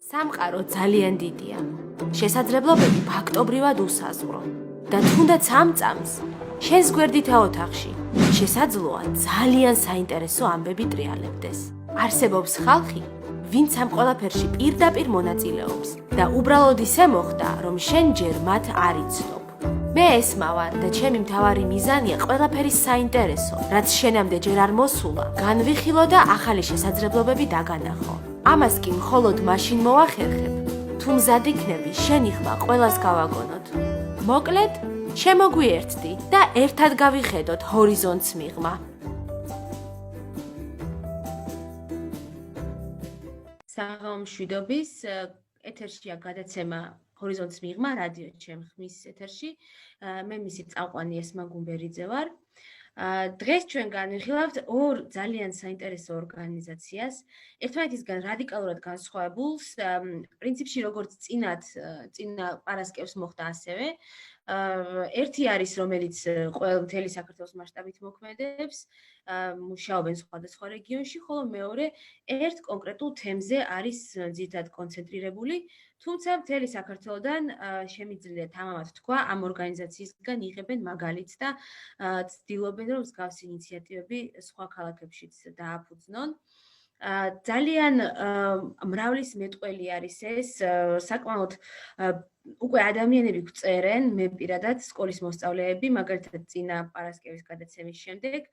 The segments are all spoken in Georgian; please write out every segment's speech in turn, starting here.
სამყარო ძალიან დიდია. შესაძლებლობები ფაქტობრივად უსაზღვრო. და თუნდაც ამ წამს შენს გვერდითა ოთახში შესაძლოა ძალიან საინტერესო ამბები ტრიალებდეს. არსებობს ხალხი, ვინც ამ ყველაფერში პირდაპირ მონაწილეობს და უბრალოდ ისე მოხდა, რომ შენ ჯერ მათ არ იცნობ. მე ესმავარ და ჩემი მთავარი მიზანია ყველაფერი საინტერესო, რაც შენამდე ჯერ არ მოსულა, განვიხილო და ახალი შესაძლებლობები დაგანახო. ამას კი მხოლოდ მაშინ მოვახერხებ, თუ მზად იქნები შენი ხმა ყველას გავაგონოთ. მოკლედ, შემოგვიერთდი და ერთად გავიხედოთ ჰორიზონტს მიღმა. საღამომშვიდობის ეთერშია გადაცემა ჰორიზონტს მიღმა რადიო ჩემ ხმის ეთერში. მე მისი წამყვანი ესმა გუმბერიძე ვარ. დღეს ჩვენ განვიხილავთ ორ ძალიან საინტერესო ორგანიზაციას, ერთმანეთისგან რადიკალურად განსხვავებულს, პრინციპში როგორც წინა პარასკევს მოხდა ასევე. ერთი არის, რომელიც მთელი საქართველოს მასშტაბით მოქმედებს, მუშაობენ სხვადასხვა რეგიონში, ხოლო მეორე ერთ კონკრეტულ თემზე არის ძირითადად კონცენტრირებული, თუმცა მთელი საქართველოდან შემიძლია თამამად თქვა, ამ ორგანიზაციისგან იღებენ მაგალითს და ცდილობენ, რომ მსგავსი ინიციატივები სხვა ქალაქებშიც დააფუძნონ. ძალიან მრავლის მეტყველი არის ეს, საკმაოდ უკვე ადამიანები გვწერენ, მე პირადად სკოლის მოსწავლეები, მაგალითად წინა პარასკევის გადაცემის შემდეგ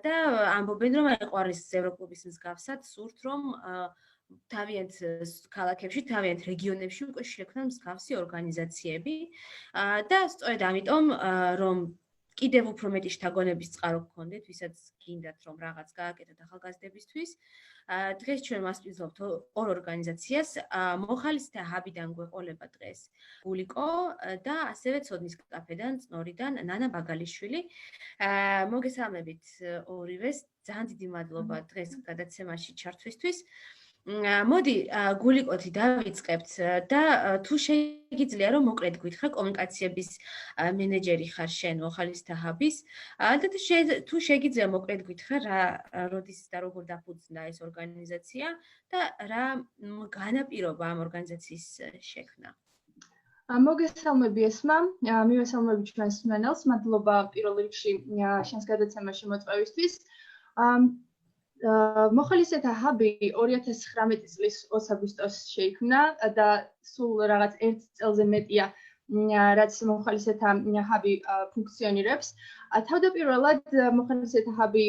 და ამბობენ, რომ აიყვარეს ევროკლუბის მსგავსად, სურთ რომ თავიანთ ქალაქებში, თავიანთ რეგიონებში უკვე შექმნან მსგავსი ორგანიზაციები და სწორედ ამიტომ რომ კიდევ უფრო მეტი შთაგონების წყარო გქონდეთ, ვისაც გინდათ რომ რაღაც გააკეთოთ ახალგაზრდებისთვის. დღეს ჩვენ მასპინძლობთ ორ ორგანიზაციას, მოხალისეთა ჰაბიდან გვეყოლება დღეს გულიკო და ასევე ცოდნის კაფედან, წნორიდან ნანა ბაგალიშვილი. მოგესალმებით ორივეს, ძალიან დიდი მადლობა დღეს გადაცემაში ჩართვისთვის. მოდი გულიკოთი დავიწყებთ და თუ შეგიძლია რომ მოკლედ გითხრა კომუნიკაციების მენეჯერი ხარ შენ მოხალისეთა ჰაბის და თუ შეგიძლია მოკლედ გითხრა რა როდის და როგორ დაფუძნდა ეს ორგანიზაცია და რა განაპირობა ამ ორგანიზაციის შექმნა. მოგესალმები ესმა, მივესალმები ჩვენს მსმენელს, მადლობა პირველ რიგში შენს გადაცემაში მოწვევისთვის. მოხალისეთა ჰაბი 2019 წლის 20 აგვისტოს შეიქმნა და სულ რაღაც 1 წელზე მეტია რაც მოხალისეთა ჰაბი ფუნქციონირებს. თავდაპირველად მოხალისეთა ჰაბი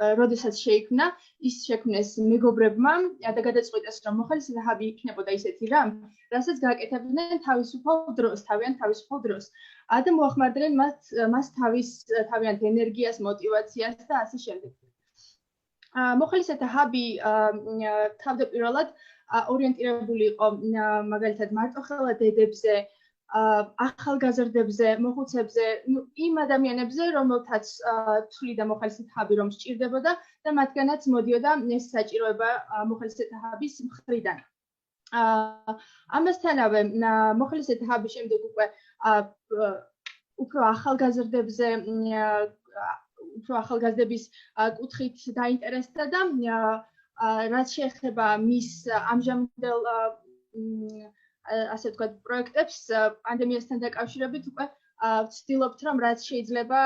როდესაც შეიქმნა, ის შექმნეს მეგობრებმა და გადაწყვიტეს, რომ მოხალისეთა ჰაბი იქნებოდა ისეთი რამ, რასაც გააკეთებდნენ თავისუფალ დროს. და მოახმარდნენ მას თავიანთ ენერგიას, მოტივაციას და ასე შემდეგ. მოხალისეთა ჰაბი თავდაპირველად ორიენტირებული იყო მაგალითად მარტოხელა დედებზე, ახალგაზრდებზე, მოხუცებზე, იმ ადამიანებზე, რომელთაც თვლიდა მოხალისეთა ჰაბი რომ სჭირდებოდა და მათგანაც მოდიოდა ეს საჭიროება მოხალისეთა ჰაბის მხრიდან. ამასთანავე მოხალისეთა ჰაბის შემდეგ უკვე უფრო ახალგაზრდების კუთხით დაინტერესდა და რაც შეეხება მის ამჟამინდელ ასე ვთქვათ პროექტებს პანდემიასთან დაკავშირებით უკვე ვცდილობთ რომ რაც შეიძლება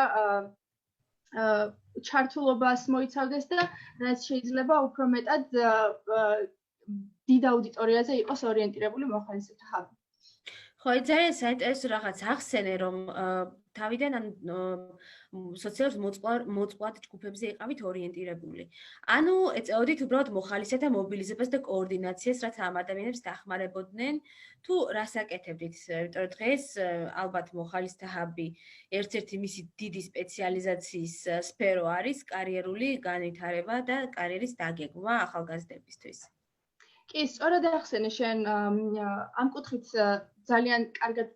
ჩართულობას მოიცავდეს და რაც შეიძლება უფრო მეტად დიდ აუდიტორიაზე იყოს ორიენტირებული მოხალისეთა ჰაბი. ხო, ძალიან საინტერესო რაღაც ახსენე, რომ თავიდან სოციალურ მოწყვლად ჯგუფებზე იყავით ორიენტირებული. ანუ ეწეოდით უბრალოდ მოხალისეთა მობილიზებას და კოორდინაციას, რაც ამ ადამიანებს დახმარებოდნენ, თუ რას აკეთებდით, იმიტომ რომ დღეს ალბათ მოხალისეთა ჰაბი ერთ-ერთი მისი დიდი სპეციალიზაციის სფერო არის კარიერული განვითარება და კარიერის დაგეგმვა ახალგაზრდებისთვის. კი, სწორად ახსენე შენ ამ კუთხით ძალიან კარგად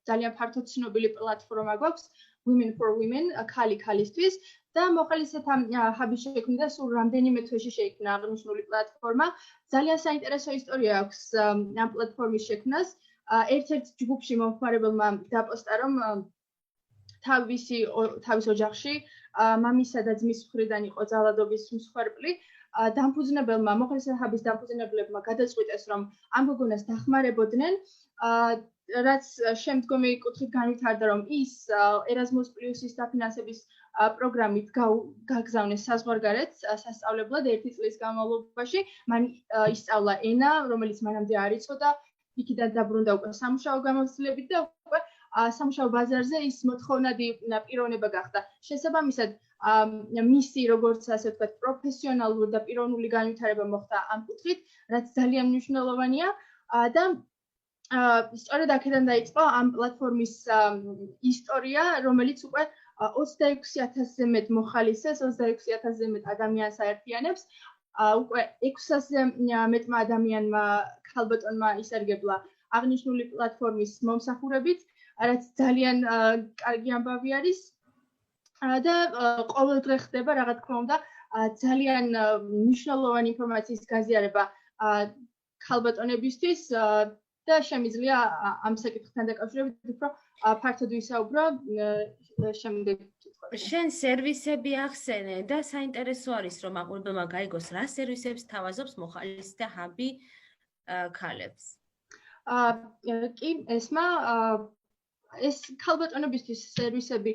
ძალიან ფართოდ ცნობილი პლატფორმა გვაქვს Women for Women, ქალი ქალისთვის და მოხალისეთა ჰაბის შექმნიდან სულ რამდენიმე თვეში შეიქმნა აღნიშნული პლატფორმა. ძალიან საინტერესო ისტორია აქვს ამ პლატფორმის შექმნას. ერთ-ერთ ჯგუფში მომხმარებელმა დაპოსტა რომ თავის ოჯახში მამისა და ძმის მხრიდან იყო ძალადობის მსხვერპლი დამფუძნებელმა მოხალისეთა ჰაბის დამფუძნებლებმა გადაწყვიტეს, რომ ამ გოგონას დახმარებოდნენ, რაც შემდგომი კუთხით განვითარდა, რომ ის Erasmus Plus-ის დაფინანსების პროგრამით გაგზავნეს საზღვარგარეთ სასწავლებლად 1 წლის განმავლობაში. მან ისწავლა ენა, რომელიც მანამდე არ იცოდა, იქიდან დაბრუნდა უკვე სამუშაო გამოცდილებით და უკვე სამუშაო ბაზარზე ის მოთხოვნადი პიროვნება გახდა. შესაბამისად, მისი როგორც ასე ვთქვათ, პროფესიონალური და პიროვნული განვითარება მოხდა ამ კუთხით, რაც ძალიან მნიშვნელოვანია და სწორედ აქედან დაიწყო ამ პლატფორმის ისტორია, რომელიც უკვე 26,000-ზე მეტ მოხალისეს, 26,000-ზე მეტ ადამიანს აერთიანებს. უკვე 600-ზე მეტმა ადამიანმა ქალბატონმა ისარგებლა აღნიშნული პლატფორმის მომსახურებით, რაც ძალიან კარგი ამბავი არის. და ყოველ დღე ხდება, რა თქმა უნდა, ძალიან მნიშვნელოვანი ინფორმაციის გაზიარება ქალბატონებისთვის და შემიძლია ამ საკითხთან დაკავშირებით უფრო ფართოდ ვისაუბრო შემდეგ კითხვებში. შენ სერვისები ახსენე და საინტერესო არის, რომ მაყურებელმა გაიგოს, რა სერვისებს თავაზობს მოხალისეთა ჰაბი ქალებს. კი, ესმა ეს ქალბატონებისთვის სერვისები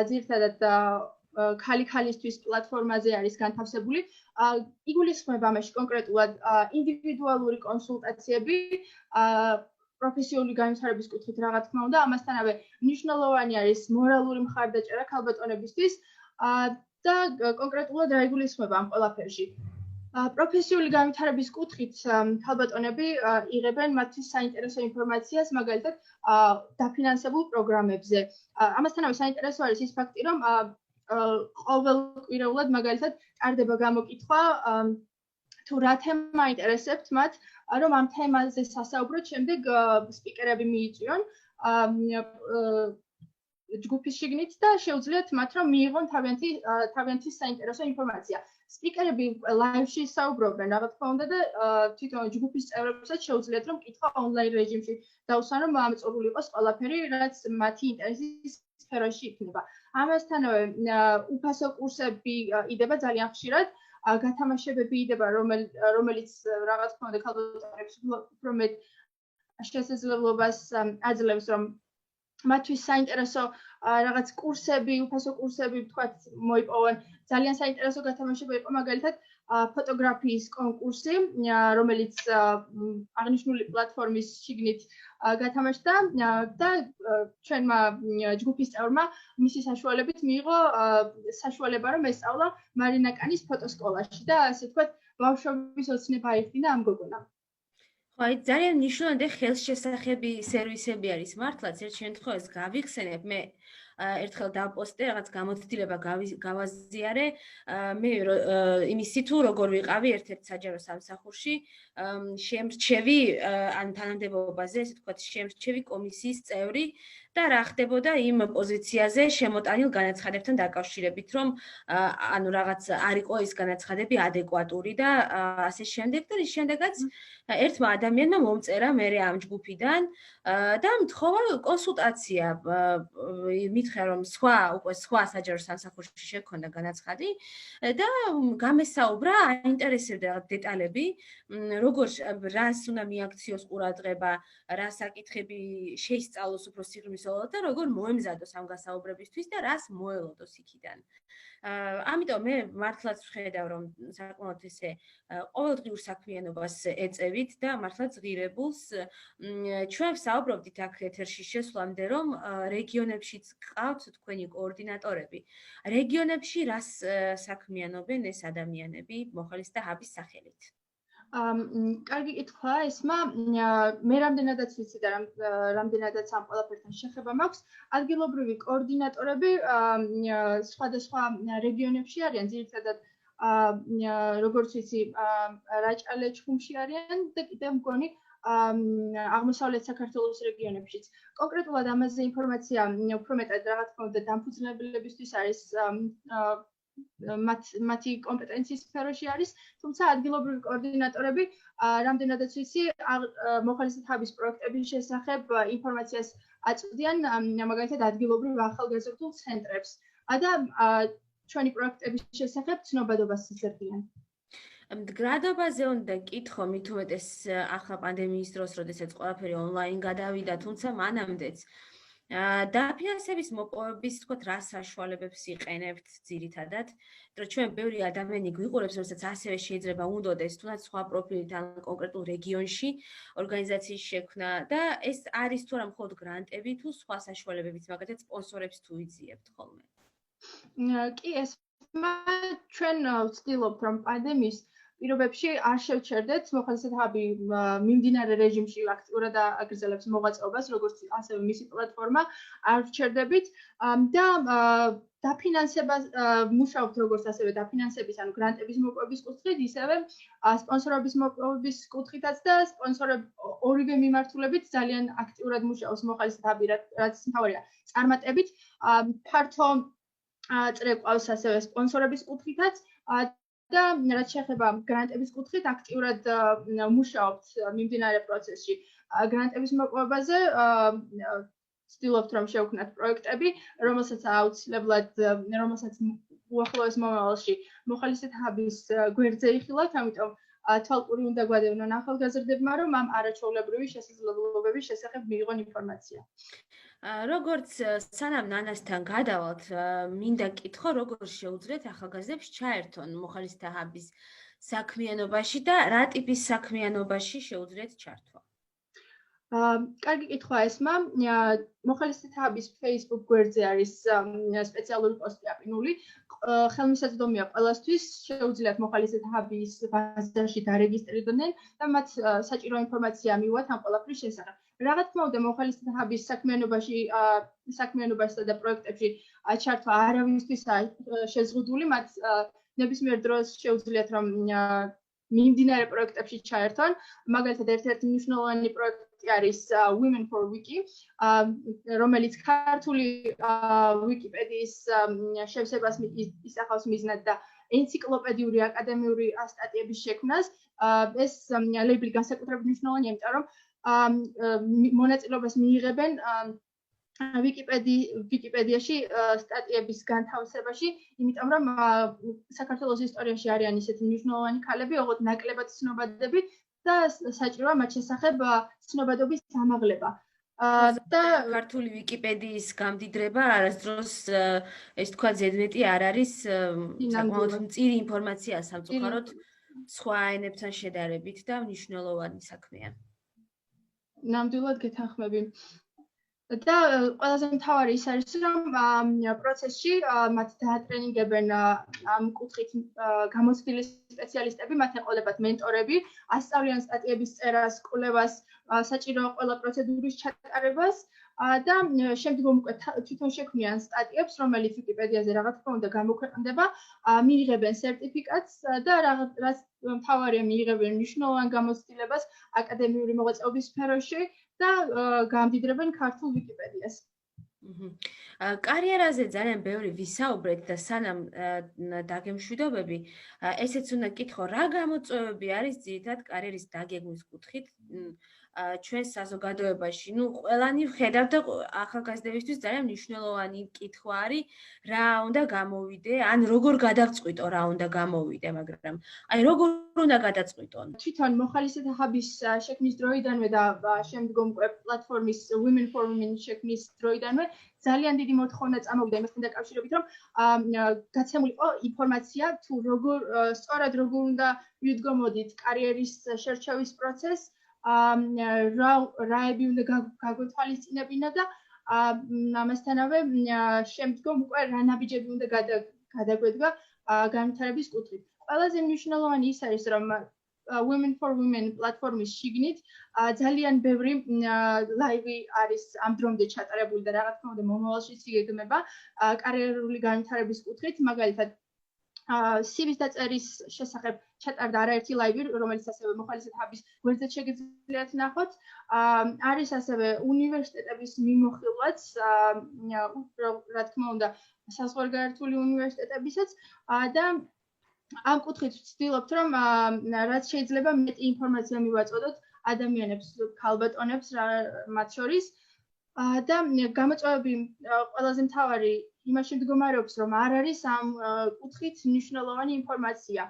ძირითადად ქალი-ქალისთვის პლატფორმაზე არის განთავსებული. იგულისხმება ამაში კონკრეტულად ინდივიდუალური კონსულტაციები, პროფესიული განვითარების კუთხით, რა თქმა უნდა, ამასთანავე მნიშვნელოვანი არის მორალური მხარდაჭერა ქალბატონებისთვის და კონკრეტულად რა იგულისხმება ამ ყველაფერში. პროფესიული განვითარების კუთხით ქალბატონები იღებენ მათთვის საინტერესო ინფორმაციას, მაგალითად, დაფინანსებულ პროგრამებზე. ამასთანავე საინტერესო არის ის ფაქტი, რომ ყოველკვირეულად მაგალითად ტარდება გამოკითხვა თუ რა თემა აინტერესებთ მათ, რომ ამ თემაზე სასაუბროთ, შემდეგ სპიკერები მიიწვიონ ჯგუფის შიგნით და შეუძლიათ მათ რომ მიიღონ თავიანთი საინტერესო ინფორმაცია. სპიკერები ლაივში საუბრობენ, რა თქმა უნდა და თვითონ ჯგუფის წევრებსაც შეუძლიათ რომ კითხვა ონლაინ რეჟიმში დაუსვან, რომ ამოწურული იყოს ყველაფერი, რაც მათი ინტერესის სფეროში იქნება. ამასთანავე უფასო კურსები იდება ძალიან ხშირად, გათამაშებები იდება, რომელიც რა თქმა უნდა ქალბატონებს უფრო მეტ შესაძლებლობას აძლევს, რომ მათთვის საინტერესო რაღაც კურსები, უფასო კურსები ვთქვათ მოიპოვონ. ძალიან საინტერესო გათამაშება იყო მაგალითად ფოტოგრაფიის კონკურსი, რომელიც აღნიშნული პლატფორმის შიგნით გათამაშდა და ჩვენმა ჯგუფის წევრმა მისი საშუალებით მიიღო საშუალება რომ ესწავლა მარინა კანის ფოტოსკოლაში და ასე ვთქვათ ბავშვობის ოცნება აიხდინა ამ გოგონამ. აი ძალიან მნიშვნელოვანი და ხელშესახები სერვისები არის მართლაც ერთ შემთხვევაში გავიხსენებ მე ერთხელ დავპოსტე რაღაც გამოცდილება გავაზიარე მე იმისი თუ როგორ ვიყავი ერთ-ერთ საჯარო სამსახურში შემრჩევი ან თანამდებობაზე ესე ვთქვათ შემრჩევი კომისიის წევრი და რა ხდებოდა იმ პოზიციაზე შემოტანილ განაცხადებთან დაკავშირებით რომ ანუ რაღაც არ იყო ის განაცხადები ადეკვატური და ასე შემდეგ და ის შემდეგაც ერთმა ადამიანმა მომწერა მე ამ ჯგუფიდან და მთხოვა კონსულტაცია მითხრა რომ სხვა საჯარო სამსახურში შექონდა განაცხადი და გამესაუბრა აინტერესებდა დეტალები როგორ რას უნდა მიაქციოს ყურადღება რა საკითხები შეისწავლოს უფრო სიღრმისეულად და როგორ მოემზადოს ამ გასაუბრებისთვის და რას მოელოდოს იქიდან ამიტომ მე მართლაც ვხედავ რომ საკმაოდ ესე ყოველდღიურ საქმიანობას ეწევით და მართლაც ღირებულს ჩვენ ვსაუბრობდით აქ ეთერში შესვლამდე რომ რეგიონებშიც ყავთ თქვენი კოორდინატორები რეგიონებში რას საქმიანობენ ეს ადამიანები მოხალისეთა ჰაბის სახელით კარგი კითხვა ესმა მე რამდენადაც ვიცი და რამდენადაც ამ ყველაფერთან შეხება მაქვს ადგილობრივი კოორდინატორები სხვადასხვა რეგიონებში არიან ძირითადად როგორც ვიცი რაჭალე ჩხუმში არიან და კიდევ მგონი აღმოსავლეთ საქართველოს რეგიონებშიც კონკრეტულად ამაზე ინფორმაცია უფრო მეტად რა თქმა უნდა დამფუძნებლებისთვის არის მათი კომპეტენციის სფეროში არის, თუმცა ადგილობრივი კოორდინატორები რამდენადაც ვიცი მოხალისეთა ჰაბის პროექტების შესახებ ინფორმაციას აწვდიან მაგალითად ადგილობრივ ახალგაზრდულ ცენტრებს და ჩვენი პროექტების შესახებ ცნობადობას იზრდიან. მდგრადობაზე უნდა კითხო, მით უმეტეს ახლა პანდემიის დროს, როდესაც ყველაფერი ონლაინ გადავიდა, თუმცა მანამდეც დაფინანსების მოპოვების, თქოთ, რა საშუალებებს იყენებთ ძირითადად, რომ ჩვენ ბევრი ადამიანი გვიყურებს, რომელსაც ასევე შეიძლება უნდოდეს, თუნდაც სხვა პროფილით ან კონკრეტულ რეგიონში ორგანიზაციის შექმნა და ეს არის თუ არა მხოლოდ გრანტები, თუ სხვა საშუალებებიც, მაგალითად სპონსორებს თუ იძიებთ ხოლმე. კი, ეს ჩვენ ვცდილობთ, რომ პანდემიის პირობებში არ შევჩერდეთ, მოხალისედ ჰაბი მიმდინარე რეჟიმში აქტიურად აგრძელებს მოღვაწეობას, როგორც ასევე მისი პლატფორმა, არ ვჩერდებით და დაფინანსებას მუშაობთ როგორც ასევე დაფინანსების, ანუ გრანტების მოპოვების კუთხით, ისევე სპონსორობის მოპოვების კუთხითაც და სპონსორები ორივე მიმართულებით ძალიან აქტიურად მუშაობს მოხალისედ ჰაბი, რაც მთავარია წარმატებით, ფართო წრეყავს ასევე სპონსორების კუთხითაც და რაც შეეხება გრანტების კუთხით აქტიურად მუშაობთ მიმდინარე პროცესში. გრანტების მოპოვებაზე ვცდილობთ, რომ შევქმნათ პროექტები, რომელსაც აუცილებლად, რომელსაც უახლოეს მომავალში მოხალისედ ჰაბის გვერდზე იხილავთ, ამიტომ თვალყური უნდა გვადევნონ ახალგაზრდებმა, რომ ამ არაჩვეულებრივი შესაძლებლობების შესახებ მიიღონ ინფორმაცია. როგორც სანამ ნანასთან გადავალთ, მინდა კითხო, როგორ შეუძლიათ ახალგაზრდებს ჩაერთონ მოხალისეთა ჰაბის საქმიანობაში და რა ტიპის საქმიანობაში შეუძლიათ ჩართვა? კარგი კითხვაა ეს, მოხალისეთა ჰაბის Facebook გვერდზე არის სპეციალური პოსტი აპინული. ხელმისაწვდომია ყველასთვის, შეუძლიათ მოხალისეთა ჰაბის ბაზაში დარეგისტრირდნენ და მათ საჭირო ინფორმაცია მივათ ამ ყველაფრის შესახებ. Რა თქმა უნდა, მოხალისეთა ჰაბის საქმიანობასა და პროექტებში ჩართვა არავისთვისაა შეზღუდული, მათ ნებისმიერ დროს შეუძლიათ რომ მიმდინარე პროექტებში ჩაერთონ. მაგალითად, ერთ-ერთი მნიშვნელოვანი პროექტი არის Women for Wiki, რომელიც ქართული ვიკიპედიის შევსებას ისახავს მიზნად და ენციკლოპედიური აკადემიური სტატიების შექმნას. ეს ლეიბლი განსაკუთრებით მნიშვნელოვანია, იმიტომ რომ მონაწილეობას მიიღებენ ვიკიპედიაში სტატიების განთავსებაში, იმიტომ რომ საქართველოს ისტორიაში არიან ისეთი მნიშვნელოვანი ქალები, ოღონდ ნაკლებად ცნობადები და საჭიროა მათ შესახებ ცნობადობის ამაღლება. და ქართული ვიკიპედიის გამდიდრება არასდროს ეს თქვა ზედმეტი არ არის საკმაოდ მწირი ინფორმაცია სამწუხაროდ სხვა ენებთან შედარებით და მნიშვნელოვანი საქმეა. ნამდვილად გეთანხმები. და ყველაზე მთავარი ის არის, რომ პროცესში მათ დაატრენინგებენ ამ კუთხით გამოცდილი სპეციალისტები, მათ ეყოლებათ მენტორები, ასწავლიან სტატიების წერას, კვლევას, საჭირო ყველა პროცედურის ჩატარებას და შემდგომ უკვე თვითონ შექმნიან სტატიებს, რომელიც ვიკიპედიაზე რა თქმა უნდა გამოქვეყნდება, მიიღებენ სერტიფიკატს და რაც მთავარია მიიღებენ მნიშვნელოვან გამოცდილებას აკადემიური მოღვაწეობის სფეროში და გამდიდრებენ ქართულ ვიკიპედიას. კარიერაზე ძალიან ბევრი ვისაუბრეთ და სანამ დაგემშვიდობები, ესეც უნდა კითხო, რა გამოწვევები არის ძირითადად კარიერის დაგეგმვის კუთხით ჩვენ საზოგადოებაში? ყველანი ვხედავთ და ახალგაზრდებისთვის ძალიან მნიშვნელოვანი კითხვა არის, რა უნდა გამოვიდე, ან როგორ გადავწყვიტო რა უნდა გამოვიდე, მაგრამ აი როგორ უნდა გადაწყვიტონ? თვითონ მოხალისეთა ჰაბის შექმნის დროიდანვე და შემდგომ პლატფორმის Women for Women შექმნის დროიდანვე ძალიან დიდი მოთხოვნა წამოვიდა იმასთან დაკავშირებით, რომ გაცემულიყო ინფორმაცია თუ სწორად როგორ უნდა ვიდგომოდით კარიერის შერჩევის პროცესს, რაები უნდა გაგვეთვალისწინებინა და ამასთანავე შემდგომ უკვე რა ნაბიჯები უნდა გადაგვედგა განვითარების კუთხით. ყველაზე მნიშვნელოვანი ის არის, რომ Women for Women პლატფორმის შიგნით ძალიან ბევრი ლაივი არის ამ დრომდე ჩატარებული და რა თქმა უნდა მომავალშიც იგეგმება კარიერული განვითარების კუთხით, მაგალითად CV-ს დაწერის შესახებ ჩატარდა არაერთი ლაივი, რომელიც ასევე მოხალისეთა ჰაბის გვერდზე შეგიძლიათ ნახოთ. არის ასევე უნივერსიტეტების მიმოხილვაც, რა თქმა უნდა, საზღვარგარეთული უნივერსიტეტებისაც და ამ კუთხით ვცდილობთ, რომ რაც შეიძლება მეტი ინფორმაცია მივაწოდოთ ადამიანებს, ქალბატონებს მათ შორის და გამოწვევები ყველაზე მთავარი იმაში მდგომარეობს, რომ არ არის ამ კუთხით მნიშვნელოვანი ინფორმაცია.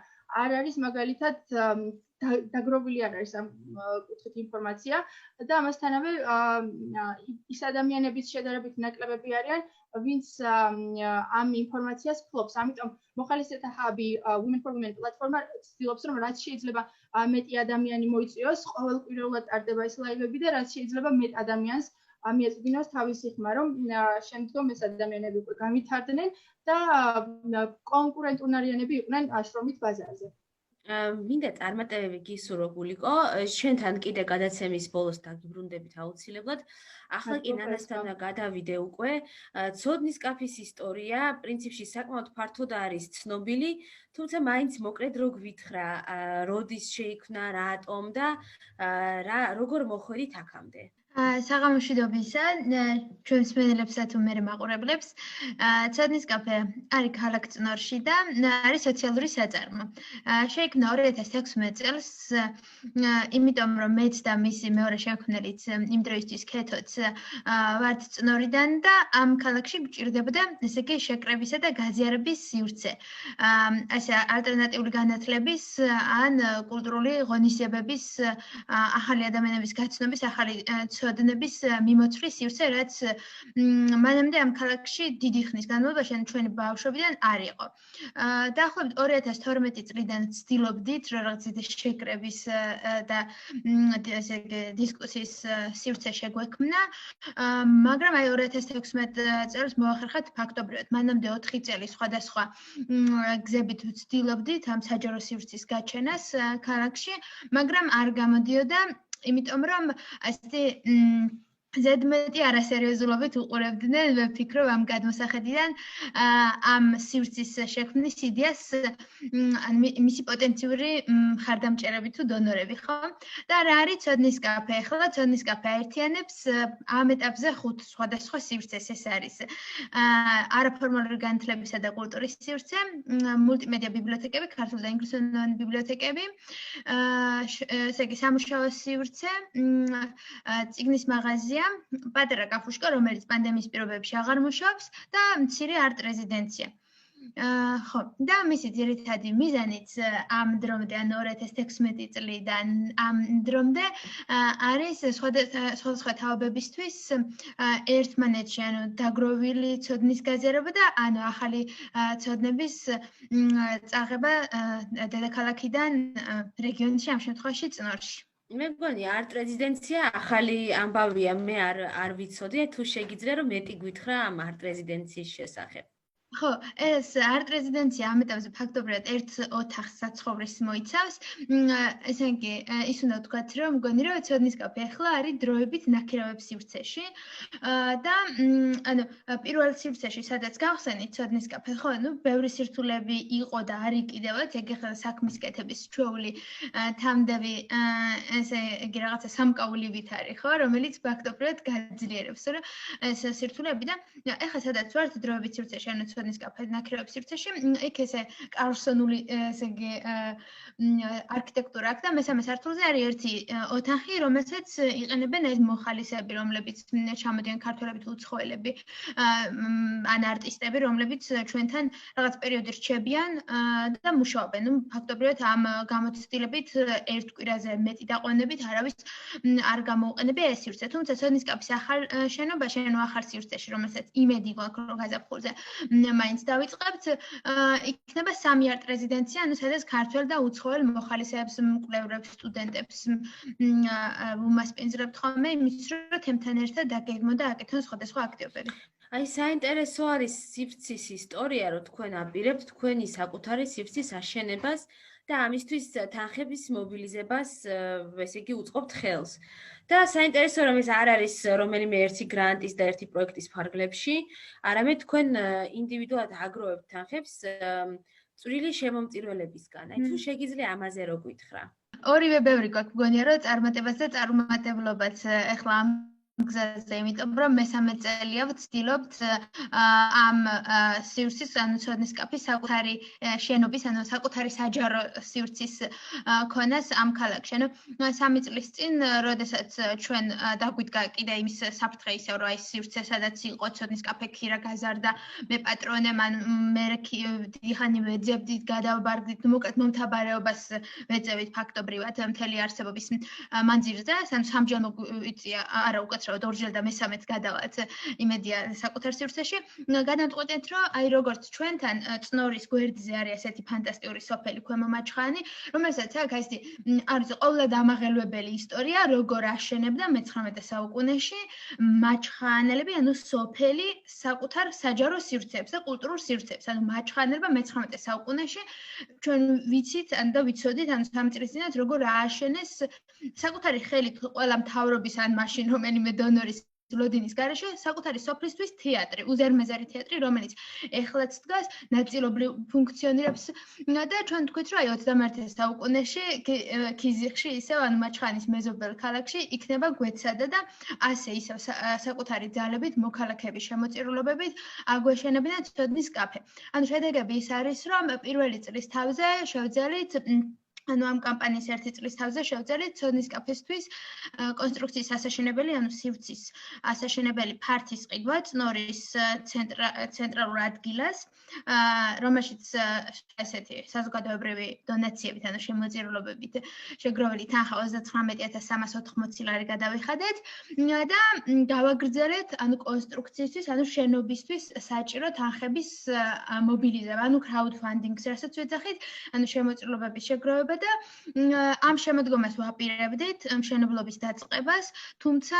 არ არის მაგალითად დაგროვილი არ არის ამ კუთხით ინფორმაცია და ამასთანავე ის ადამიანების შედარებით ნაკლებები არიან, ვინც ამ ინფორმაციას ფლობს. ამიტომ მოხალისეთა ჰაბი Women for Women პლატფორმა ცდილობს, რომ რაც შეიძლება მეტი ადამიანი მოიწვიოს, ყოველკვირეულად ტარდება ეს ლაივები და რაც შეიძლება მეტ ადამიანს მიეწვდინოს თავისი ხმა, რომ შემდგომ ეს ადამიანები უკვე გავითარდნენ და კონკურენტუნარიანები იყვნენ შრომით ბაზარზე. მინდა წარმატებები გისურვო გულიკო, შენთან კიდე გადაცემის ბოლოს დაგიბრუნდებით აუცილებლად. ახლა კი ნანასთან გადავიდე უკვე. ცოდნის კაფის ისტორია პრინციპში საკმაოდ ფართოდ არის ცნობილი, თუმცა მაინც მოკლედ რო გვითხრა, როდის შეიქმნა, რატომ და როგორ მოხვედით აქამდე. საღამოშვიდობისა, ჩვენს მსმენელებსა თუ მერე მაყურებლებს. ცოდნის კაფე არის ქალაქ წნორში და არის სოციალური საწარმო. შეიქმნა 2016 წელს, იმიტომ რომ მეც და მისი მეორე შემქმნელიც იმ დროისთვის ქეთოც ვართ წნორიდან და ამ ქალაქში გჭირდებოდა ესე იგი შეკრებისა და გაზიარების სივრცე. ასე ალტერნატიული განათლების ან კულტურული ღონისძიებების ახალი ადამიანების გაცნობის, ახალი ცოდნების მიმოцვლის სივრცე, რაც მანამდე ამ ქალაქში დიდი ხნის განმავლობაში ჩვენი ბავშვობიდან არ იყო. დაახლოებით 2012 წლიდან ვცდილობდით რაღაც შეკრების და ესე დისკუსიის სივრცე შეგვექმნა, მაგრამ აი 2016 წელს მოახერხეთ ფაქტობრივად. მანამდე 4 წელი სხვადასხვა გზებით ვცდილობდით ამ საჯარო სივრცის გაჩენას ქალაქში, მაგრამ არ გამოდიოდა, იმიტომ რომ ასე ზედმეტი არასერიოზულობით უყურებდნენ, ვფიქრობ ამ გადმოსახედიდან ამ სივრცის შექმნის იდეას მისი პოტენციური მხარდამჭერები თუ დონორები, ხო? და რა არის ცოდნის კაფე? ახლა ცოდნის კაფე აერთიანებს ამ ეტაპზე 5 სხვადასხვა სივრცეს. ეს არის არაფორმალური განათლებისა და კულტურის სივრცე, მულტიმედია ბიბლიოთეკები, ქართული და ინგლისურენოვანი ბიბლიოთეკები, ესე იგი სამუშაო სივრცე, წიგნის მაღაზია, პატარა კაფუშკა, რომელიც პანდემიის პირობებში აღარ მუშაობს და მცირე არტ რეზიდენცია. ხო, და მისი ძირითადი მიზანიც ამ დრომდე, ან 2016 წლიდან ამ დრომდე არის სხვადასხვა თაობებისთვის ერთმანეთში, ანუ დაგროვილი ცოდნის გაზიარება და ანუ ახალი ცოდნების წაღება დედაქალაქიდან რეგიონში, ამ შემთხვევაში წნორში. მე მგონი არტ რეზიდენცია ახალი ამბავია, მე არ ვიცოდი, თუ შეგიძლია რომ მეტი გითხრა ამ არტ რეზიდენციის შესახებ. ხო, ეს არტ რეზიდენცია ამ ეტაპზე ფაქტობრივად ერთ ოთახს საცხოვრისს მოიცავს. ესე იგი, ის უნდა ვთქვათ, რომ მგონი რომ ცოდნის კაფე ახლა არის დროებით ნაქირავებს სივრცეში და ანუ პირველ სივრცეში, სადაც გავხსენით ცოდნის კაფე, ხო, ну, ბევრი სირთულეები იყო და არის კიდევაც, ეგ ახლა საქმის კეთების ჩვეული თამდევი ესე იგი რაღაცა სამკაულივით არის, ხო, რომელიც ფაქტობრივად გაძლიერებს, რომ ეს სირთულეები და ახლა სადაც ვართ დროებით სივრცეში, ანუ ცოდნის კაფე ნაქირავებს სივრცეში, იქ ესე კარლსონული ესე იგი არქიტექტურა აქვს და მესამე სართულზე არის ერთი ოთახი, რომელსაც იყენებენ ეს მოხალისეები, რომლებიც ჩამოდიან ქართველები თუ უცხოელები, ან არტისტები, რომლებიც ჩვენთან რაღაც პერიოდი რჩებიან და მუშაობენ. ნუ ფაქტობრივად ამ გამოცდილებით ერთ კვირაზე მეტი დაყოვნებით არავის არ გამოუყენებია ეს სივრცე. თუმცა ცოდნის კაფის ახალ შენობაში, ანუ ახალ სივრცეში, რომელსაც იმედი გვაქვს, რომ გაზაფხულზე მაინც დავიწყებთ, იქნება 3 არტ რეზიდენცია, ანუ სადაც ქართველ და უცხოელ მოხალისეებს, მკვლევრებს, სტუდენტებს უმასპინძლებთ ხოლმე იმის, რომ თემთან ერთად დაგეგმონ და აკეთონ სხვადასხვა აქტივობები. აი, საინტერესო არის სივრცის ისტორია, რომ თქვენ აპირებთ თქვენი საკუთარი სივრცის აშენებას და ამისთვის თანხების მობილიზებას, ესე იგი, უწყობთ ხელს. და საინტერესო რომ ეს არ არის რომელიმე ერთი გრანტის და ერთი პროექტის ფარგლებში, არამედ თქვენ ინდივიდუალად აგროვებთ თანხებს წვრილი შემომწირველებისგან. აი, თუ შეგიძლია ამაზე რო გითხრა. ორივე ბევრი გვაქვს, მგონია რომ წარმატებას და წარუმატებლობაც ახლა ამ გზაზე, იმიტომ რომ მესამე წელია ვცდილობთ ამ სივრცის, ანუ ცოდნის კაფის საკუთარი შენობის, ანუ საკუთარი საჯარო სივრცის ქონას ამ ქალაქში. ანუ 3 წლის წინ, როდესაც ჩვენ დაგვიდგა კიდე იმის საფრთხე ისევ, რომ აი სივრცე, სადაც იყო ცოდნის კაფე ქირა გაზარდა, მე პატრონე, მე დიხანი ვეძებდი, გადავბარგდით, მოკლედ მომთაბარეობას ვეწევით ფაქტობრივად მთელი არსებობის მანძილზე, სამჯერ ვიწია, არა უკაცრავად ორჯერ და მესამეც გადავალთ იმედია საკუთარ სივრცეში. გადავწყვეტეთ, რომ აი როგორც ჩვენთან წნორის გვერდზე არის ესეთი ფანტასტიკური სოფელი ქვემო მაჩხანი, რომელსაც აქ აი ესეთი არის ყოველად ამაღელვებელი ისტორია, როგორ აშენებდა მე-19 საუკუნეში მაჩხანელები, ანუ სოფელი საკუთარ საჯარო სივრცეებს და კულტურულ სივრცეებს. ანუ მაჩხანელებმა მე-19 საუკუნეში ჩვენ ვიცით და ვიცოდით, ანუ 3 წლის წინათ როგორ ააშენეს საკუთარი ხელით ყველა მთავრობის ან მაშინ რომელიმე დონორის ლოდინის გარეშე საკუთარი სოფლისთვის თეატრი, უზარმაზარი თეატრი, რომელიც ეხლაც დგას, ნაწილობრივ ფუნქციონირებს და ჩვენ თქვით, რომ აი 21 საუკუნეში ქიზიხში ისევ ანუ მაჩხანის მეზობელ ქალაქში იქნება გვეცადა და ასე ისევ საკუთარი ძალებით მოქალაქეების შემოწირულობებით აგვეშენებინა ცოდნის კაფე. ანუ შედეგები ის არის, რომ პირველი წლის თავზე შევძელით ანუ ამ კამპანიის 1 წლის თავზე შევძელით ცოდნის კაფესთვის კონსტრუქციის ასაშენებელი, ანუ სივრცის ასაშენებელი ფართის ყიდვა წნორის ცენტრალურ ადგილას, რომელშიც ესეთი საზოგადოებრივი დონაციებით, ანუ შემოწირულობებით შეგროვილი თანხა 39380 ლარი გადავიხადეთ და გავაგრძელეთ ანუ კონსტრუქციისთვის, ანუ შენობისთვის საჭირო თანხების მობილიზება, ანუ crowdfunding-ს, რასაც ვეძახით, ანუ შემოწირულობების შეგროვება და ამ შემოდგომას ვაპირებდით მშენებლობის დაწყებას, თუმცა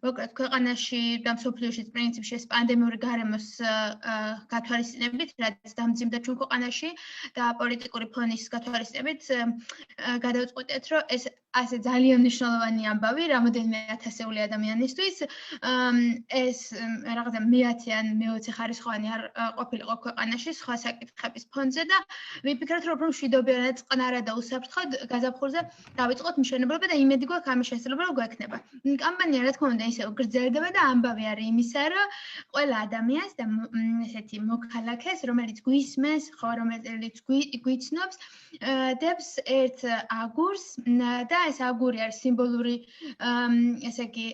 მოკლედ ქვეყანაში და მსოფლიოში პრინციპში ეს პანდემიური გარემოს გათვალისწინებით, რაც დამძიმდა ჩვენ ქვეყანაში და პოლიტიკური ფონის გათვალისწინებით გადავწყვეტეთ, რომ ეს ასე ძალიან მნიშვნელოვანი ამბავი რამოდენიმე ათასეული ადამიანისთვის ეს რაღაცა მე-10 ან მე-20 ხარისხოვანი არ ყოფილიყო ქვეყანაში სხვა საკითხების ფონზე და ვიფიქრეთ, რომ მშვიდობიანად წყნარად და უსაფრთხოდ გაზაფხულზე დავიწყოთ მშენებლობა და იმედი გვაქვს ამის შესაძლებლობა რომ გვექნება. კამპანია რა თქმა უნდა ისევ გრძელდება და ამბავი არის იმისა, რომ ყველა ადამიანს და ესეთი მოქალაქეს, რომელიც გვისმენს, ხო, რომელიც გვიცნობს, დებს ერთ აგურს და ეს აგური არის სიმბოლური, ესე იგი,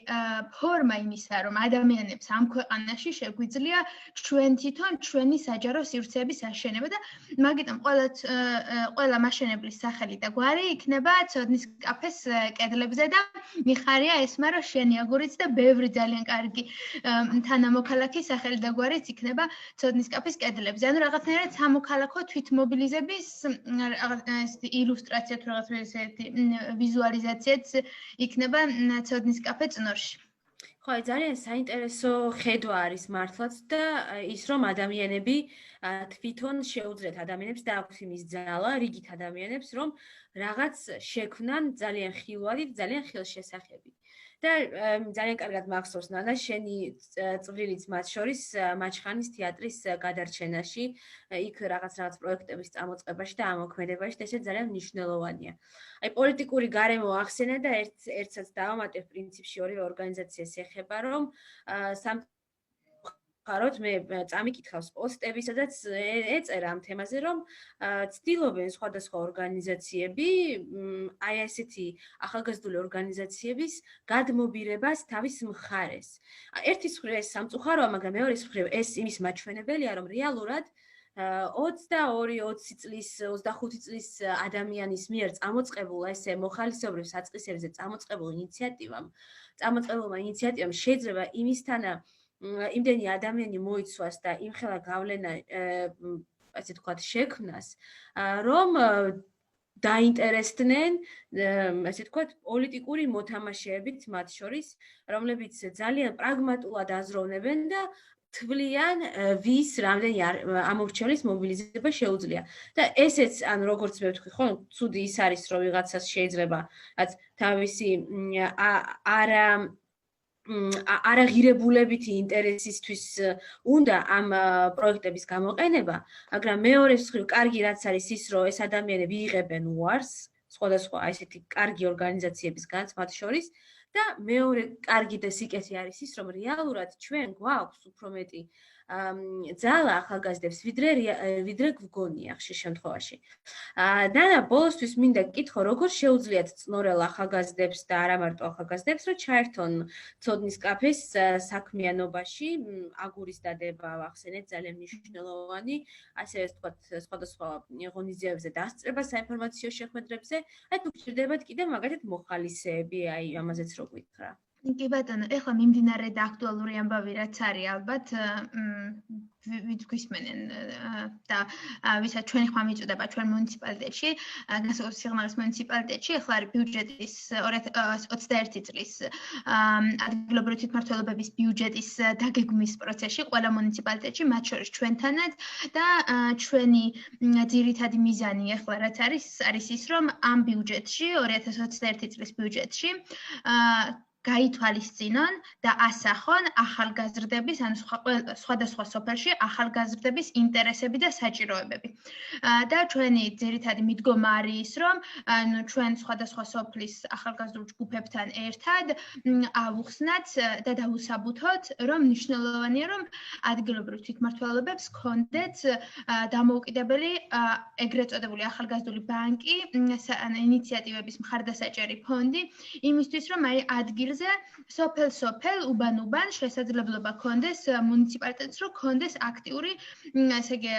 ფორმა იმისა, რომ ადამიანებს ამ ქვეყანაში შეგვიძლია ჩვენ თვითონ ჩვენი საჯარო სივრცეების აშენება და მაგიტომ ყველა მაშენებლის სახელი და გვარი იქნება ცოდნის კაფეს კედლებზე და მიხარია ესმა, რომ შენი აგურიც და ბევრი ძალიან კარგი თანამოქალაქის სახელი და გვარიც იქნება ცოდნის კაფეს კედლებზე. ანუ რაღაცნაირად სამოქალაქო თვითმობილიზების ილუსტრაცია თუ რაღაც ესეთი ვიზუალიზაციაც იქნება ცოდნის კაფე წნორში. ხო, ძალიან საინტერესო ხედვა არის მართლაც და ის რომ ადამიანები თვითონ შეუძლიათ ადამიანებს და აქვს იმის ძალა, რიგით ადამიანებს, რომ რაღაც შექმნან ძალიან ხილვადით, ძალიან ხილშესახები. და ძალიან კარგად მახსოვს ნანა შენი წვლილიც მათ შორის მაჩხანის თეატრის გადარჩენაში, იქ რაღაც პროექტების წამოწყებაში და ამოქმედებაში და ესე ძალიან მნიშვნელოვანია. აი პოლიტიკური გარემო ახსენე და ერთსაც დავამატებ პრინციპში ორივე ორგანიზაციას ეხება, რომ ხაროთ მე წამიკითხავს პოსტები, სადაც ეწერა ამ თემაზე, რომ ცდილობენ სხვადასხვა ორგანიზაციები, აი ესეთი ახალგაზრდული ორგანიზაციების გადმობირებას თავის მხარეს. ერთის მხრივ ეს სამწუხაროა, მაგრამ მეორის მხრივ ეს იმის მაჩვენებელია, რომ რეალურად 22-20 წლის, 25 წლის ადამიანის მიერ წამოწყებულ ესე მოხალისეობრივ საწყისებზე წამოწყებულმა ინიციატივამ შეიძლება იმისთანა იმდენი ადამიანი მოიცვას და იმხელა გავლენა ასე თქვათ შექმნას, რომ დაინტერესდნენ ასე თქვათ პოლიტიკური მოთამაშეებით მათ შორის, რომლებიც ძალიან პრაგმატულად აზროვნებენ და თვლიან ვის რამდენი ამორჩევლის მობილიზება შეუძლია. და ესეც ანუ როგორც მე ვთქვი, ხო, ცუდი ის არის, რომ ვიღაცას შეიძლება თავისი არაღირებულებითი ინტერესისთვის უნდა ამ პროექტების გამოყენება, მაგრამ მეორე მხრივ კარგი რაც არის ის, რომ ეს ადამიანები იღებენ უარს სხვადასხვა ესეთი კარგი ორგანიზაციებისგანაც მათ შორის და მეორე კარგი და სიკეთე არის ის, რომ რეალურად ჩვენ გვაქვს უფრო მეტი ძალა ახალგაზრდებს, ვიდრე გვგონია ხშირ შემთხვევაში. და ბოლოსთვის მინდა გკითხო, როგორ შეუძლიათ წნორელ ახალგაზრდებს და არა მარტო ახალგაზრდებს, რომ ჩაერთონ ცოდნის კაფეს საქმიანობაში, აგურის დადება ვახსენეთ, ძალიან მნიშვნელოვანი, ასევე ვთქვათ, სხვადასხვა ღონისძიებებზე დასწრება საინფორმაციო შეხვედრებზე. აი თუ გჭირდებათ კიდევ მაგალითად მოხალისეები, აი ამაზეც რო გითხრა. კი ბატონო, ეხლა მიმდინარე და აქტუალური ამბავი რაც არის ალბათ ვით გვისმენენ და ვისაც ჩვენი ხმა მიწუდება ჩვენ მუნიციპალიტეტში, განსაკუთრებით სიღნაღის მუნიციპალიტეტში, ეხლა არის ბიუჯეტის 2021 წლის ადგილობრივი თვითმმართველობების ბიუჯეტის დაგეგმვის პროცესში ყველა მუნიციპალიტეტში, მათ შორის ჩვენთანაც და ჩვენი ძირითადი მიზანი ეხლა რაც არის ის, რომ ამ ბიუჯეტში 2021 წლის ბიუჯეტში გაითვალისწინონ და ასახონ ახალგაზრდების, ანუ სხვადასხვა სოფელში ახალგაზრდების ინტერესები და საჭიროებები. და ჩვენი ძირითადი მიდგომა არის ის, რომ ჩვენ სხვადასხვა სოფლის ახალგაზრდულ ჯგუფებთან ერთად ავუხსნათ და დავუსაბუთოთ, რომ მნიშვნელოვანია, რომ ადგილობრივ თვითმმართველობებს ჰქონდეთ დამოუკიდებელი ეგრეთ წოდებული ახალგაზრდული ბანკი, ინიციატივების მხარდასაჭერი ფონდი, იმისთვის, რომ აი ადგილ სოფელ უბან შესაძლებლობა ქონდეს მუნიციპალიტეტს, რომ ქონდეს აქტიური, ესე იგი,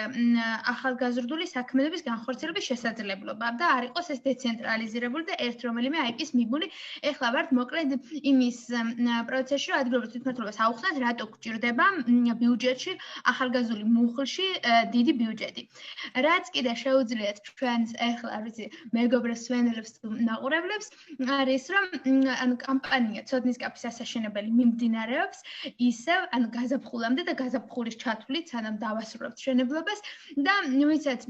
ახალგაზრდული საქმიანობის განხორციელების შესაძლებლობა და არ იყოს ეს დეცენტრალიზირებული და ერთ რომელიმე IP-ს მიბული. ეხლა ვართ მოკლედ იმის პროცესში, რომ ადგილობრივ თვითმმართველობას აუხსნათ, რატო გჭირდება ბიუჯეტში ახალგაზრდული მუხლში დიდი ბიუჯეტი. რაც კიდე შეუძლიათ ჩვენს ეხლა, ვიცი, მეგობრებს სვენელებს თუ მაყურებლებს, არის რომ ანუ კამპანია ცოდნის კაფის ასაშენებელი მიმდინარეობს ისევ, ანუ გაზაფხულამდე და გაზაფხულის ჩათვლით, სანამ დავასრულებთ მშენებლობას და ვიცით,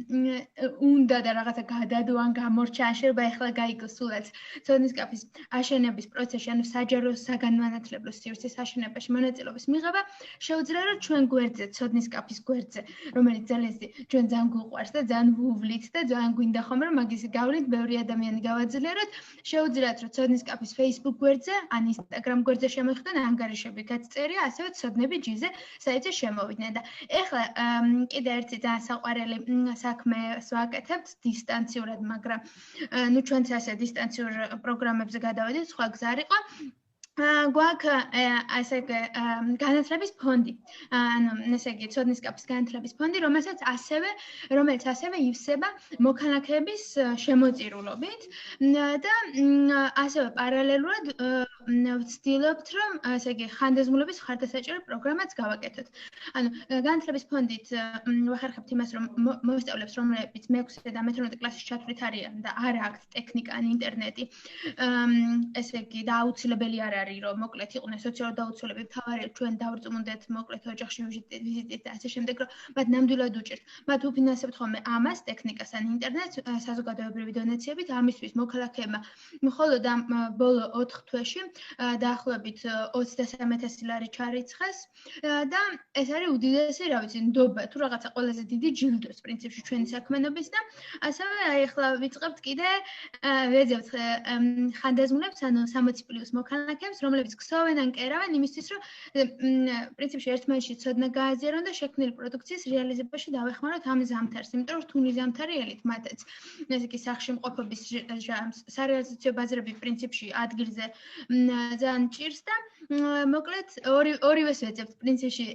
უნდა და რაღაცა გადადო ან გამორჩა, ან შეიძლება ეხლა გაიგოს სულაც ცოდნის კაფის აშენების პროცესში, ანუ საჯარო საგანმანათლებლო სივრცის აშენებაში მონაწილეობის მიღება, შეუძლია რომ ჩვენ გვერდზე, ცოდნის კაფის გვერდზე, რომელიც ძალიან ჩვენ ძალიან გვყვარს და ძალიან ვუვლით და ძალიან გვინდა ხოლმე რომ მაგის გავლით ბევრი ადამიანი გავაძლიეროთ, შეუძლიათ რომ ცოდნის კაფის Facebook გვერდზე ან Instagram გვერდზე შემოხვდნენ ანგარიშები გაწერია, ასევე ცოდნები ჯიზე საიტზე შემოვიდნენ და ეხლა კიდე ერთი ძალიან საყვარელი საქმეს ვაკეთებთ დისტანციურად, მაგრამ ნუ ჩვენც ასე დისტანციურ პროგრამებზე გადავედით, სხვა გზა არ იყო. გვაქვს ასე განათლების ფონდი, ანუ ესე იგი ცოდნის კაფის განათლების ფონდი, რომელიც ასევე ივსება მოქალაქეების შემოწირულობით და ასევე პარალელურად ვცდილობთ, რომ ესე იგი ხანდაზმულობის მხარდასაჭერი პროგრამაც გავაკეთოთ. ანუ განათლების ფონდით ვახერხებთ იმას, რომ მოსწავლეებს, რომლებიც მე-6 და მე-12 კლასის ჩათვლით არიან და არ აქვთ ტექნიკა ან ინტერნეტი, ესე იგი და აუცილებელი არ არის რომ მოკლედ იყვნენ სოციალური დაუცველები, თავარია ჩვენ დავრწმუნდეთ მოკლედ ოჯახში ვიზიტით და ასე შემდეგ, რომ მათ ნამდვილად უჭირთ. მათ უფინანსებთ ხოლმე ამას, ტექნიკას ან ინტერნეტს საზოგადოებრივი დონაციებით, ამისთვის მოქალაქეებმა მხოლოდ ამ ბოლო 4 თვეში დაახლოებით 23,000 ლარი ჩარიცხეს და ეს არის უდიდესი, რა ვიცი, ნდობა თუ რაღაცა ყველაზე დიდი ჯილდოს პრინციპში ჩვენი საქმიანობის და ასევე აი ახლა ვიწყებთ კიდე ვეძებთ ხანდაზმულებს, ანუ 60+ მოქალაქეებს, რომლებიც ქსოვენ ან კერავენ იმისთვის, რომ პრინციპში ერთმანეთში ცოდნა გააზიარონ და შექმნილი პროდუქციის რეალიზებაში დავეხმაროთ ამ ზამთარს, იმიტომ რომ რთული ზამთარი ელით მათაც. ესე იგი სახში მყოფობის სარეალიზაციო ბაზრები პრინციპში ადგილზე ძალიან ჭირს და მოკლედ ორივეს ვეძებთ პრინციპში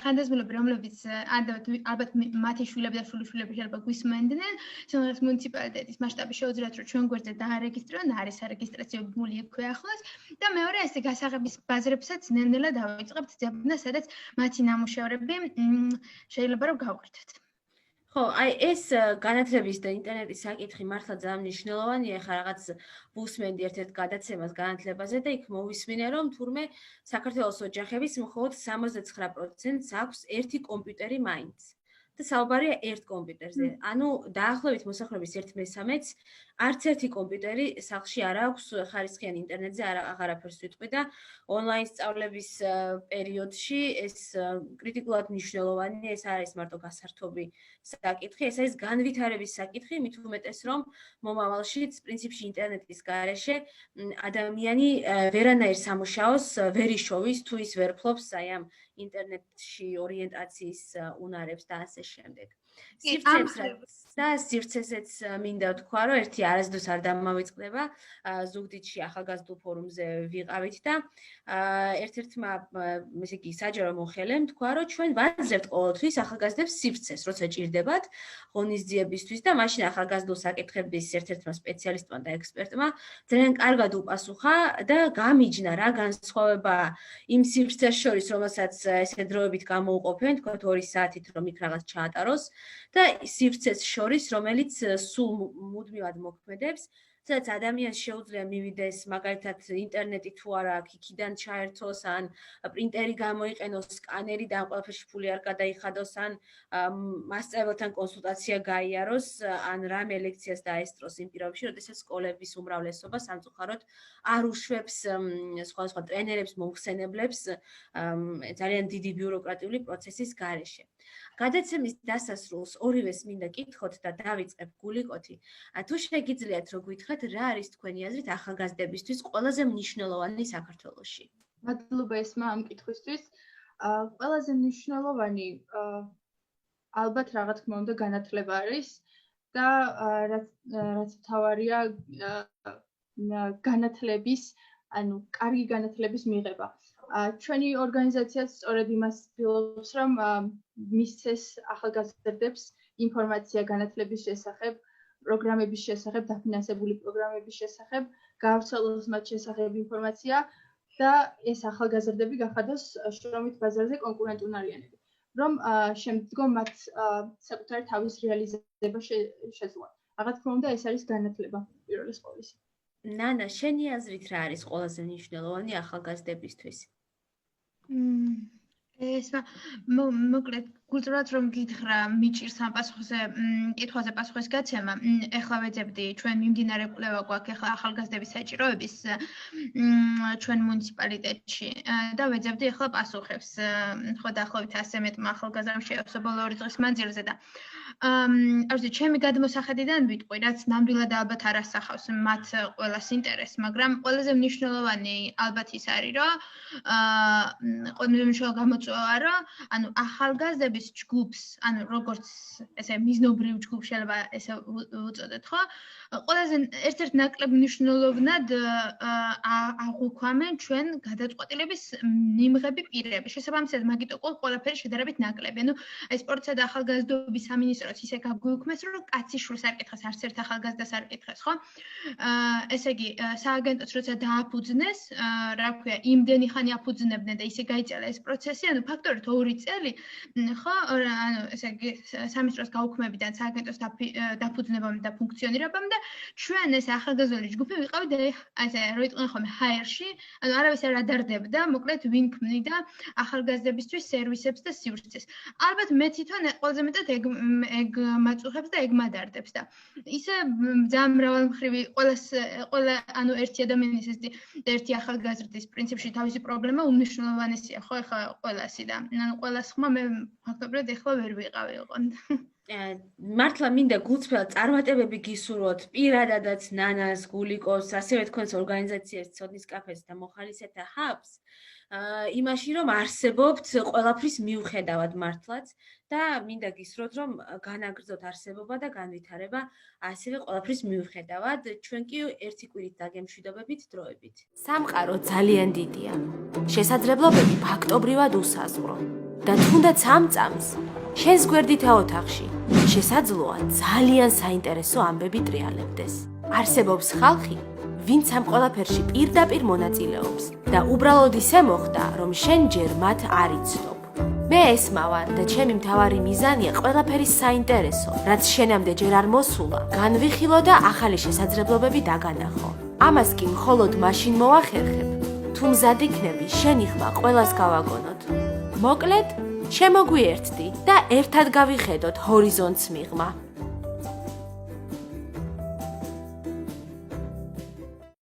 ხანდაზმულები, რომლებიც ალბათ მათი შვილები და შვილიშვილები შეიძლება გვისმენდნენ, სიღნაღის მუნიციპალიტეტის მასშტაბში შეუძლიათ რომ ჩვენ გვერდზე დაარეგისტრირონ, არის სარეგისტრაციო ბმული იქვე ახლოს და მეორე ეს გასაღების ბაზრებსაც ნელ-ნელა დავიწყებთ ძებნა, სადაც მათი ნამუშევრები შეიძლება რომ გავყრდეთ. ხო, აი ეს განათლების და ინტერნეტის საკითხი მართლა ძალიან მნიშვნელოვანია, ხა რაღაც ვუსმენდი ერთ-ერთ გადაცემას განათლებაზე და იქ მოვისმინე, რომ თურმე საქართველოს ოჯახების მხოლოდ 69%-ს აქვს ერთი კომპიუტერი მაინც. და საუბარია ერთ კომპიუტერზე. ანუ დაახლოებით მოსახლეობის 1/13-ს არც ერთი კომპიუტერი სახლში არ აქვს ხარისხიან ინტერნეტზე აღარაფერს ვიტყვი და ონლაინ სწავლების პერიოდში ეს კრიტიკულად მნიშვნელოვანია, ეს არის მარტო გასართობი საკითხი, ეს არის განვითარების საკითხი, მით უმეტეს რომ მომავალშიც პრინციპში ინტერნეტის გარეშე ადამიანი ვერანაირ სამუშაოს ვერ იშოვის თუ ის ვერ ფლობს აი ამ ინტერნეტში ორიენტაციის უნარებს და ასე შემდეგ. სივრცეზეც მინდა ვთქვა, რომ ერთი არასდროს არ დამავიწყდება, ზუგდიდში ახალგაზრდულ ფორუმზე ვიყავით და ერთ-ერთმა ესე იგი საჯარო მომხელემ თქვა, რომ ჩვენ ვაძლევთ ყოველთვის ახალგაზრდებს სივრცეს, როცა ჭირდებათ ღონისძიებისთვის და მაშინ ახალგაზრდულ საკითხების ერთ-ერთმა სპეციალისტმა და ექსპერტმა ძალიან კარგად უპასუხა და გამიჯნა რა განსხვავებაა იმ სივრცეს შორის, რომელსაც ესე დროებით გამოუყოფენ, თქვა 2 საათით რომ იქ რაღაც ჩაატაროს და სივრცეს შორის, რომელიც სულ მუდმივად მოქმედებს, სადაც ადამიანს შეუძლია მივიდეს მაგალითად ინტერნეტი თუ არა აქვს, იქიდან ჩაერთოს, ან პრინტერი გამოიყენოს, სკანერი და ამ ყველაფერში ფული არ გადაიხადოს, ან მასწავლებელთან კონსულტაცია გაიაროს, ან რამე ლექციას დაესწროს იმ პირობებში, როდესაც სკოლების უმრავლესობა სამწუხაროდ არ უშვებს სხვადასხვა ტრენერებს, მომხსენებლებს ძალიან დიდი ბიუროკრატიული პროცესის გარეშე. გადაცემის დასასრულს ორივეს მინდა კითხოთ და დავიწყებ გულიკოთი. თუ შეგიძლიათ რომ გითხრათ, რა არის თქვენი აზრით ახალგაზრდებისთვის ყველაზე მნიშვნელოვანი საქართველოში? მადლობა ესმა ამ კითხვისთვის. ყველაზე მნიშვნელოვანი ალბათ რა თქმა უნდა განათლება არის და რაც მთავარია განათლების, ანუ კარგი განათლების მიღება. ჩვენი ორგანიზაციაც სწორედ იმას ცდილობს, რომ მისცეს ახალგაზრდებს ინფორმაცია განათლების შესახებ, პროგრამების შესახებ, დაფინანსებული პროგრამების შესახებ, გავრცელოს მათ შესახებ ინფორმაცია და ეს ახალგაზრდები გახადოს შრომით ბაზარზე კონკურენტუნარიანები, რომ შემდგომ მათ საკუთარი თავის რეალიზება შეძლონ. რა თქმა უნდა, ეს არის განათლება პირველის ყოვლისა. ნანა, შენი აზრით რა არის ყველაზე მნიშვნელოვანი ახალგაზრდებისთვის? ესმა მოკლედ გულწრფელად რომ გითხრა მიჭირს ამ კითხვაზე პასუხის გაცემა. ეხლა ვეძებდი ჩვენ მიმდინარე კვლევა გვაქვს ეხლა ახალგაზრდების საჭიროების ჩვენ მუნიციპალიტეტში და ვეძებდი ეხლა პასუხებს. ხო დაახლოებით 100 მეტმა ახალგაზრდამ შეეცვა ბოლო 2 დღის მანძილზე და არც ჩემი გადმოსახედიდან ვიტყვი, რაც ნამდვილად ალბათ არ ასახავს მათ ყველას ინტერესს, მაგრამ ყველაზე მნიშვნელოვანი ალბათ ის არის, რომ ყველაზე მნიშვნელოვანი გამოწვევა, რომ ანუ ახალგაზრდების ჯგუფს, ანუ როგორც ესე მიზნობრივ ჯგუფს შეიძლება ესე უწოდეთ, ხო? ყველაზე ერთ-ერთ ნაკლებ მნიშვნელოვნად აღვქვამენ ჩვენ გადაწყვეტილების მიმღები პირები. შესაბამისად, მაგიტო ყველაფერი შედარებით ნაკლები. ანუ აი სპორტსა და ახალგაზრდობის სამინისტროც ისე გაგვიუქმეს, რომ კაცის შვილს არ კითხეს, არც ერთ ახალგაზრდას არ კითხეს, ხო? ესე იგი, სააგენტოც როცა დააფუძნეს, რა ქვია, იმდენი ხანი აფუძნებდნენ და ისე გაიწელა ეს პროცესი, ანუ ფაქტორით 2 წელი, ხო? ანუ ესე იგი, სამინისტროს გაუქმებიდან სააგენტოს დაფუძნებამდე და ფუნქციონირებამდე ჩვენ ეს ახალგაზრდული ჯგუფი ვიყავით ასე რო იყვნენ ხოლმე ჰაერში, ანუ არავის არ ადარდებდა, მოკლედ ვინ ქმნიდა ახალგაზრდებისთვის სერვისებს და სივრცეს. ალბათ მე თვითონ ყველაზე მეტად ეგ მაწუხებს და ეგ მადარდებს და ისე ძალიან მრავალმხრივი ყველა ანუ ერთი ადამიანის ერთი ახალგაზრდის პრინციპში თავისი პრობლემა უმნიშვნელოვანესია, ხო, ეხლა ყველასი და ანუ ყველას ხმა მე ფაქტობრივად ეხლა ვერ ვიყავი ოღონდ. მართლა მინდა გულწრფელად წარმატებები გისურვოთ პირადადაც ნანას, გულიკოს, ასევე თქვენს ორგანიზაციას, ცოდნის კაფეს და მოხალისეთა ჰაბს, იმაში რომ არსებობთ ყველაფრის მიუხედავად მართლაც და მინდა გისურვოთ რომ განაგრძოთ არსებობა და განვითარება ასევე ყველაფრის მიუხედავად, ჩვენ კი ერთი კვირით დაგემშვიდობებით დროებით. სამყარო ძალიან დიდია. შესაძლებლობები ფაქტობრივად უსაზღვრო და თუნდაც ამ წამს შენს გვერდითა ოთახში შესაძლოა ძალიან საინტერესო ამბები ტრიალებდეს. არსებობს ხალხი, ვინც ამ ყველაფერში პირდაპირ მონაწილეობს და უბრალოდ ისე მოხდა, რომ შენ ჯერ მათ არ იცნობ. მე ესმავარ და ჩემი მთავარი მიზანია ყველაფერის საინტერესო, რაც შენამდე ჯერ არ მოსულა, განვიხილო და ახალი შესაძლებლობები დაგანახო. ამას კი მხოლოდ მაშინ მოვახერხებ, თუ მზად იქნები შენი ხმა ყველას გავაგონოთ. მოკლედ, შემოგვიერთდი და ერთად გავიხედოთ ჰორიზონტს მიღმა.